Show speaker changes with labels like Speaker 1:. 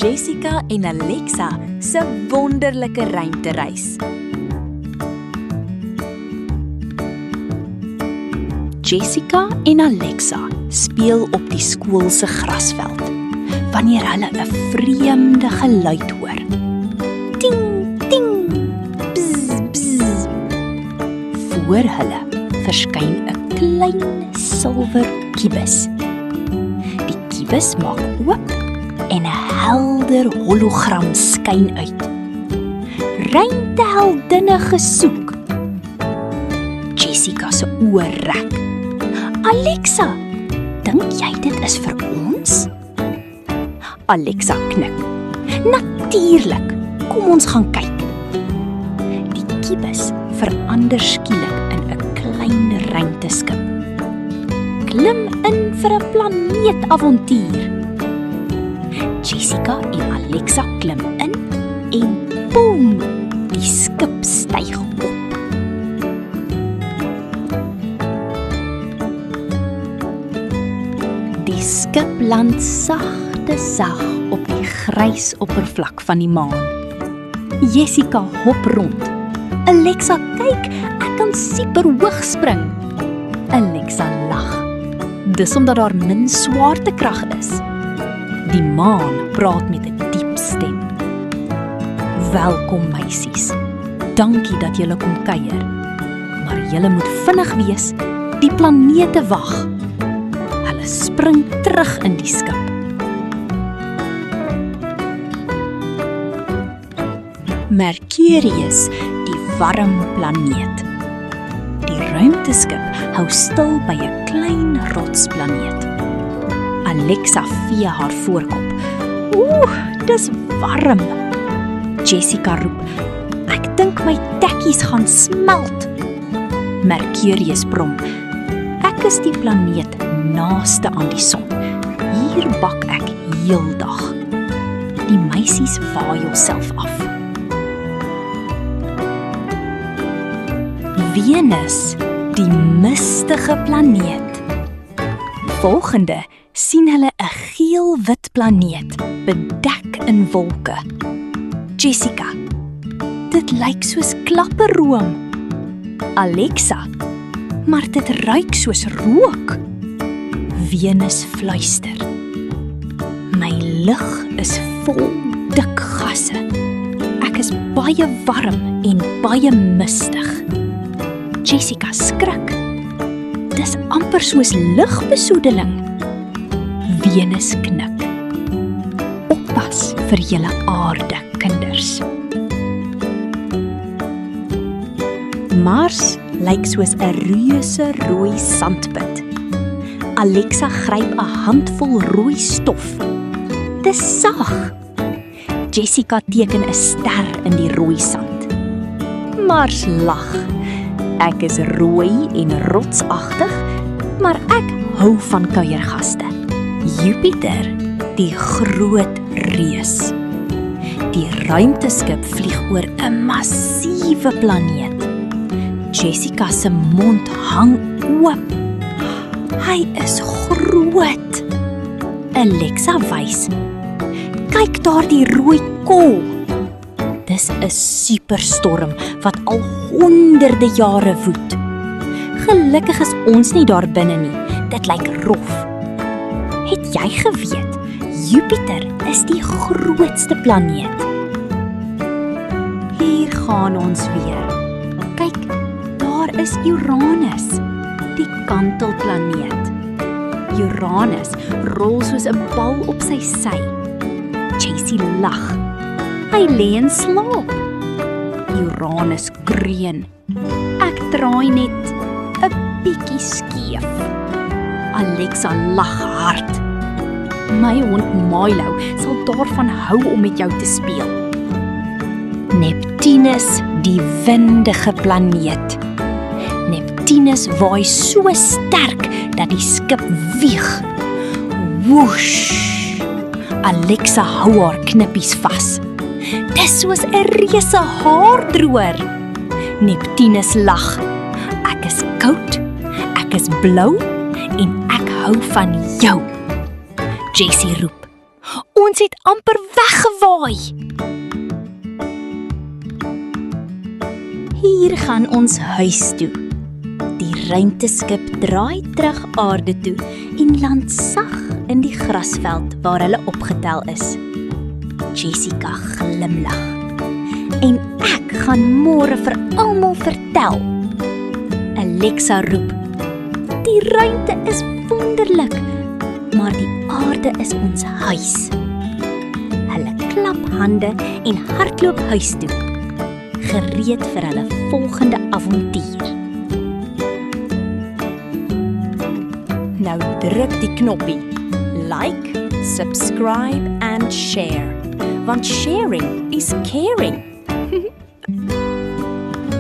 Speaker 1: Jessica en Alexa se wonderlike ruimtereis. Jessica en Alexa speel op die skool se grasveld, wanneer hulle 'n vreemde geluid hoor. Ting, ting, bzz, bzz. Voor hulle verskyn 'n klein silwer kubus. Die kubus maak oop en 'n helder hologram skyn uit. Ruimteheldinne gesoek. Jessica se oë rek. Alexa, dink jy dit is vir ons? Alexa knik. Natuurlik, kom ons gaan kyk. Die kubus verander skielik in 'n klein ruimteskip. Klim in vir 'n planeetavontuur. Jessica en Alexa klim in en boem, die skip styg op. Die skip land sagte sag op die grys oppervlak van die maan. Jessica hop rond. Alexa, kyk, ek kan super hoog spring. Alexa lag. Dis omdat daar min swaartekrag is. Die maan praat met 'n diep stem. Welkom meisies. Dankie dat julle kom kuier. Maar julle moet vinnig wees, die planete wag. Hulle spring terug in die skip. Mercurius, die warm planeet. Die ruimteskip hou stil by 'n klein rotsplaneet. Alexa vee haar voorkop. Dis warm. Jessica roep, ek dink my tekkies gaan smelt. Mercurius brom, ek is die planeet naaste aan die son. Hier bak ek heeldag. Die meisies waai jouself af. Venus, die mistige planeet. Volgende sien hulle 'n geel-wit planeet bedek in wolke. Jessica, dit lyk soos klapperroom. Alexa, maar dit ruik soos rook. Venus fluister. My lug is vol dik gasse. Ek is baie warm en baie mistig. Jessica skrik. Dis amper soos lugbesoedeling. Venus knik. Oppas vir julle aarde, kinders. Mars lyk soos 'n reuse rooi sandput. Alexa gryp 'n handvol rooi stof. Dis sag. Jessica teken 'n ster in die rooi sand. Mars lag. Ek is rooi en rotsagtig, maar ek hou van kuiergaste. Jupiter, die groot reus. Die ruimteskip vlieg oor 'n massiewe planeet. Jessica se mond hang oop. Hy is groot. Alexa wys. Kyk daar die rooi kol. Dis 'n superstorm wat al honderde jare woed. Gelukkig is ons nie daar binne nie. Dit lyk rof. Het jy geweet, Jupiter is die grootste planeet? Hier gaan ons weer. Kyk, daar is Uranus, die kantelplaneet. Uranus rol soos 'n bal op sy sy. Jessie lag. Hy lê in slaap. Uranus kreun. Ek draai net 'n bietjie skeef. Alexa lag hard. My hond Milo sal daarvan hou om met jou te speel. Neptunus, die windige planeet. Neptunus waai so sterk dat die skip wieg. Woesh! Alexa hou haar knippies vas. Dis soos 'n reuse haardroër. Neptunus lag. Ek is koud, ek is blou en ek hou van jou. Jessie roep. Ons het amper weggewaai. Hier gaan ons huis toe. Die ruimteskip draai terug aarde toe en land sag in die grasveld waar hulle opgetel is. Jessica glimlag. En ek gaan môre vir almal vertel. Alexa roep. Die ruimte is wonderlik, maar die aarde is ons huis. Hulle klap hande en hardloop huis toe, gereed vir hulle volgende avontuur. Nou druk die knoppie. Like, subscribe and share. Want sharing is caring.